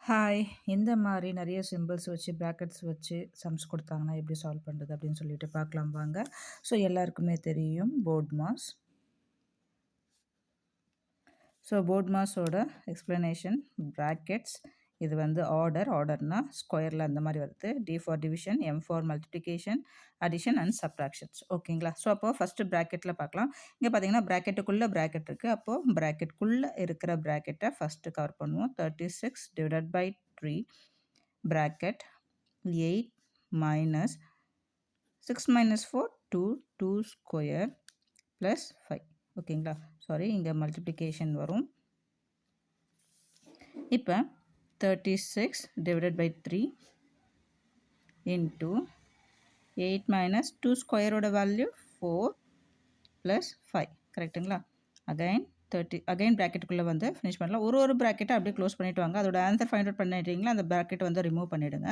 Hi! இந்த மாரி நெறைய சிம்பிள்ஸ் வச்சு, பிராக்கெட்ஸ் வச்சு சம்ஸ் குடுத்தாங்கன்னா, எப்படி சால்வ் பண்றது அப்படின்னு சொல்லிட்டு பார்க்கலாம் வாங்க. ஸோ எல்லாருக்குமே தெரியும் போர்ட் மாஸ். ஸோ போர்ட் மாஸோட எக்ஸ்ப்ளனேஷன் பிராக்கெட்ஸ். இது வந்து ஆர்டர்னா ஸ்கொயர்ல அந்த மாரி வருது. D for division, M for multiplication, addition and subtractions. ஓகேங்களா? ஸோ அப்போ ஃபர்ஸ்ட்டு பிராக்கெட்ல பார்க்கலாம். இங்க பார்த்தீங்கன்னா, பிராக்கெட்டுக்குள்ள பிராக்கெட் இருக்கு. அப்போ பிராக்கெட்குள்ள இருக்கிற பிராக்கெட்ட ஃபர்ஸ்ட்டு கவர் பண்ணுவோம். 36 divided by 3 bracket 8 minus 6 minus 4 2 2 square plus 5 ஓகேங்களா சாரி இங்கே மல்டிப்ளிகேஷன் வரும் இப்போ 36 divided by 3 into 8 minus 2 square ஓட value 4 plus 5 கரெக்ட்டுங்களா அகைன் bracketக்குள்ளே வந்து ஃபினிஷ் பண்ணலாம் ஒரு bracket அப்படியே க்ளோஸ் பண்ணிட்டு வாங்க அதோட ஆன்சர் ஃபைண்ட் அவுட் பண்ணிட்டீங்களா அந்த bracket வந்து ரிமூவ் பண்ணிடுங்க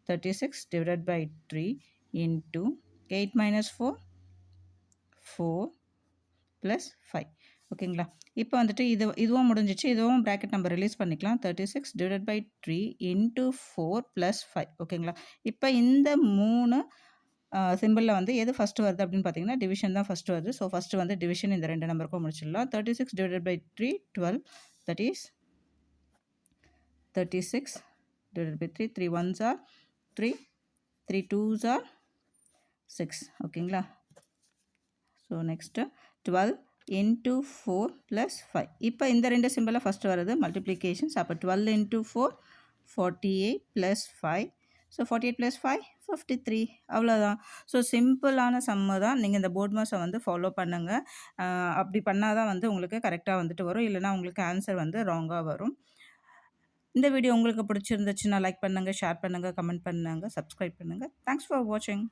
36 divided by 3 into 8 minus 4 4 plus 5 ஓகேங்களா இப்போ வந்துட்டு இதுவும் முடிஞ்சிச்சு இதுவும் bracket நம்ம ரிலீஸ் பண்ணிக்கலாம் 36 divided by 3 into 4 plus 5 ஓகேங்களா இப்போ இந்த மூணு சிம்பிளில் வந்து எது ஃபஸ்ட்டு வருது அப்படின்னு பார்த்தீங்கன்னா டிவிஷன் தான் ஃபஸ்ட்டு வருது ஸோ ஃபஸ்ட்டு வந்து டிவிஷன் இந்த ரெண்டு நம்பருக்கும் முடிச்சிடலாம் 36 divided by 3 12 that is 36 divided by 3 3 ones are 3 3 twos are 6 ஓகேங்களா ஸோ நெக்ஸ்ட்டு 12 into 4 plus 5 இப்போ இந்த ரெண்டு சிம்பிளில் ஃபஸ்ட்டு வருது மல்டிப்ளிகேஷன்ஸ் அப்போ 12 into 4 48 plus 5 ஸோ 48 plus 5 53 அவ்வளோதான் ஸோ சிம்பிளான சம்மு தான் நீங்கள் இந்த போர்ட் மாஸை வந்து ஃபாலோ பண்ணுங்கள் அப்படி பண்ணால் தான் வந்து உங்களுக்கு கரெக்டாக வந்துட்டு வரும் இல்லைனா உங்களுக்கு ஆன்சர் வந்து ராங்காக வரும் இந்த வீடியோ உங்களுக்கு பிடிச்சிருந்துச்சுன்னா லைக் பண்ணுங்கள் ஷேர் பண்ணுங்கள் கமெண்ட் பண்ணுங்கள் சப்ஸ்கிரைப் பண்ணுங்கள் தேங்க்ஸ் ஃபார் வாட்சிங்